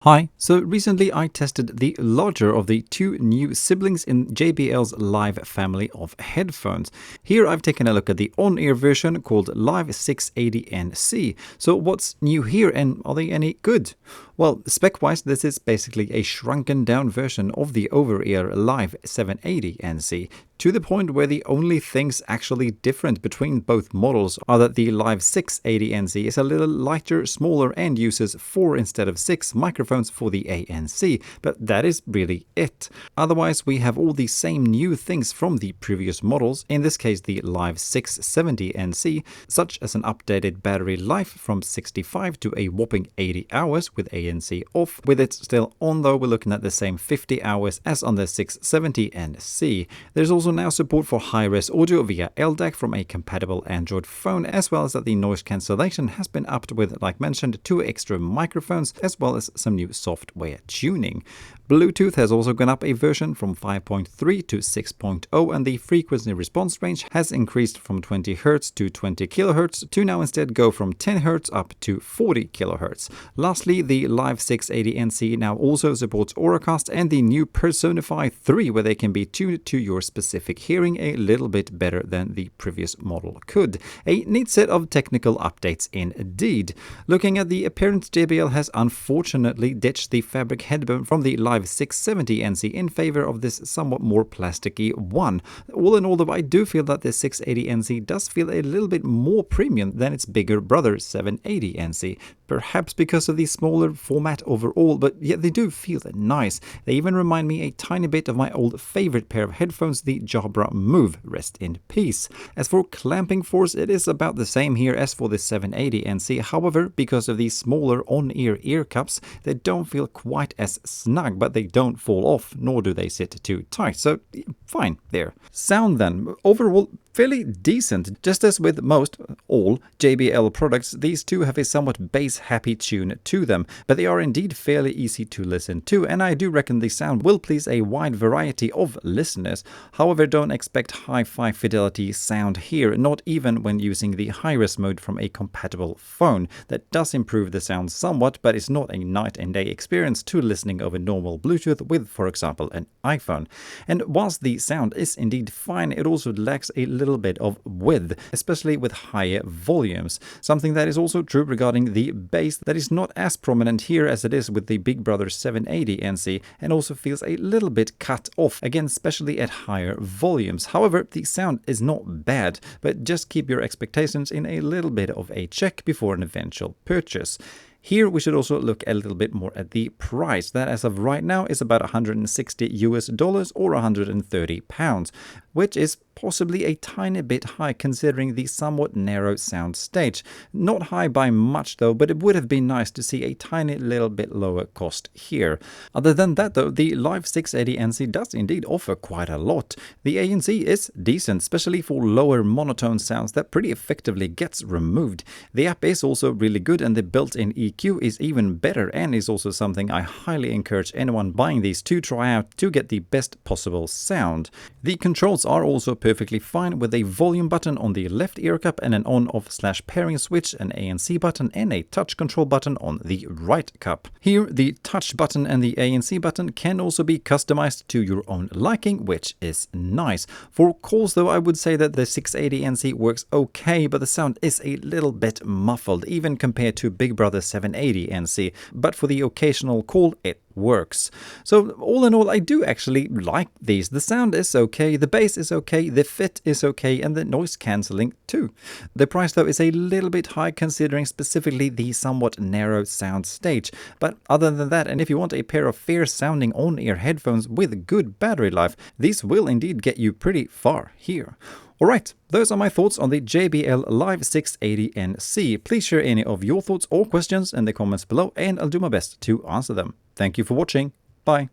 Hi, so recently I tested the larger of the two new siblings in JBL's Live family of headphones. Here I've taken a look at the on-ear version called Live 680NC. So what's new here and are they any good? Well, spec-wise this is basically a shrunken down version of the over-ear Live 780NC, to the point where the only things actually different between both models are that the Live 680NC is a little lighter, smaller and uses 4 instead of 6 microphones for the ANC, but that is really it. Otherwise we have all the same new things from the previous models, in this case the Live 670NC, such as an updated battery life from 65 to a whopping 80 hours with ANC off. With it still on though, we're looking at the same 50 hours as on the 670NC. There's also now support for high-res audio via LDAC from a compatible Android phone, as well as that the noise cancellation has been upped with, like mentioned, 2 extra microphones, as well as some new software tuning. Bluetooth has also gone up a version from 5.3 to 6.0, and the frequency response range has increased from 20 Hz to 20 kHz to now instead go from 10 Hz up to 40 kHz. Lastly, the Live 680NC now also supports Auracast and the new Personify 3, where they can be tuned to your specific hearing a little bit better than the previous model could. A neat set of technical updates indeed. Looking at the appearance, JBL has unfortunately ditched the fabric headband from the Live 670NC in favor of this somewhat more plasticky one. All in all though, I do feel that the 680NC does feel a little bit more premium than its bigger brother 780NC, perhaps because of the smaller format overall, but yet they do feel nice. They even remind me a tiny bit of my old favorite pair of headphones, the Jabra Move, rest in peace. As for clamping force, it is about the same here as for the 780NC, however, because of these smaller on-ear ear cups, they don't feel quite as snug, but they don't fall off, nor do they sit too tight, so fine there. Sound then, overall fairly decent. Just as with all JBL products, these two have a somewhat bass-happy tune to them, but they are indeed fairly easy to listen to, and I do reckon the sound will please a wide variety of listeners. However, don't expect hi-fi fidelity sound here, not even when using the high-res mode from a compatible phone. That does improve the sound somewhat, but it's not a night and day experience to listening over normal Bluetooth with, for example, an iPhone. And whilst the sound is indeed fine, it also lacks a little bit of width, especially with higher volumes. Something that is also true regarding the bass, that is not as prominent here as it is with the Big Brother 780NC, and also feels a little bit cut off, again especially at higher volumes. However, the sound is not bad, but just keep your expectations in a little bit of a check before an eventual purchase. Here we should also look a little bit more at the price. That as of right now is about $160 or 130 pounds, which is possibly a tiny bit high considering the somewhat narrow sound stage. Not high by much though, but it would have been nice to see a tiny little bit lower cost here. Other than that though, the Live 680NC does indeed offer quite a lot. The ANC is decent, especially for lower monotone sounds that pretty effectively gets removed. The app is also really good, and the built-in EQ is even better, and is also something I highly encourage anyone buying these to try out to get the best possible sound. The controls are also perfectly fine, with a volume button on the left ear cup and an on/off/pairing switch, an ANC button and a touch control button on the right cup. Here the touch button and the ANC button can also be customized to your own liking, which is nice. For calls though, I would say that the 680NC works okay, but the sound is a little bit muffled even compared to Big Brother 780NC, but for the occasional call it works. So all in all, I do actually like these. The sound is okay, the bass is okay, the fit is okay, and the noise cancelling too. The price though is a little bit high considering specifically the somewhat narrow sound stage, but other than that, and if you want a pair of fair sounding on-ear headphones with good battery life, these will indeed get you pretty far here. Alright, those are my thoughts on the JBL Live 680NC. Please share any of your thoughts or questions in the comments below, and I'll do my best to answer them. Thank you for watching. Bye.